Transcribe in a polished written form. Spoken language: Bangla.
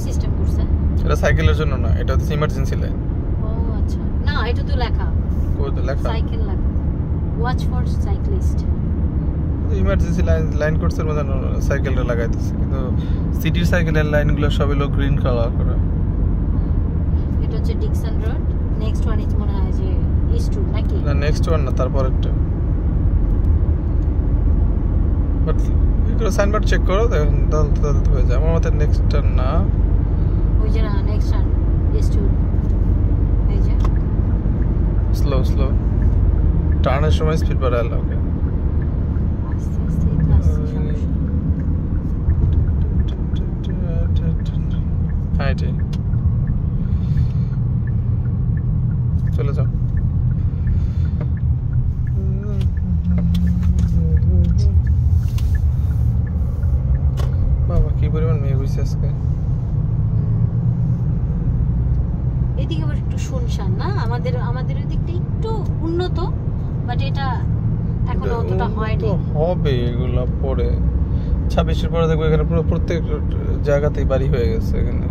সিস্টেম করছে। এটা সাইকেলের জন্য না, এটা হচ্ছে ইমার্জেন্সি লাইন। ও আচ্ছা, না এটা তো লেখা কোথায় লেখা? সাইকেল লেখা, watch for cyclist. Emergency line করছে মধ্যে সাইকেলটা লাগাইতেছে, কিন্তু সিটির সাইকেলের লাইনগুলো সব হলো গ্রিন কালার করে। এটা হচ্ছে Dixon road. Next one is মনে হয় যে ইস্ট রোড নাকি? না নেক্সট ওয়ান না, তারপর একটা। বাট এগুলো সাইনবোর্ড চেক করো, দেখুন তাহলে হয়ে যায়। আমার মতে নেক্সটটা না, ওই যে না, নেক্সট ওয়ান ইস্ট রোড। এই যে স্লো টার্নের সময় স্পিড বাড়ায় ওকে। আস্তে আস্তে ক্লাস সমস্যা। হ্যাঁ এটাই, চলে যাও। বাবা কি পরিমাণ মেঘ হয়েছে আজকে। এদিকে আবার একটু শুনশান না, আমাদের দিকটা একটু উন্নত, বাট এটা এখনো অতটা হয়নি। হবে এগুলো পরে 26-এর পরে দেখবো এখানে পুরো প্রত্যেক জায়গাতেই বাড়ি হয়ে গেছে এখানে।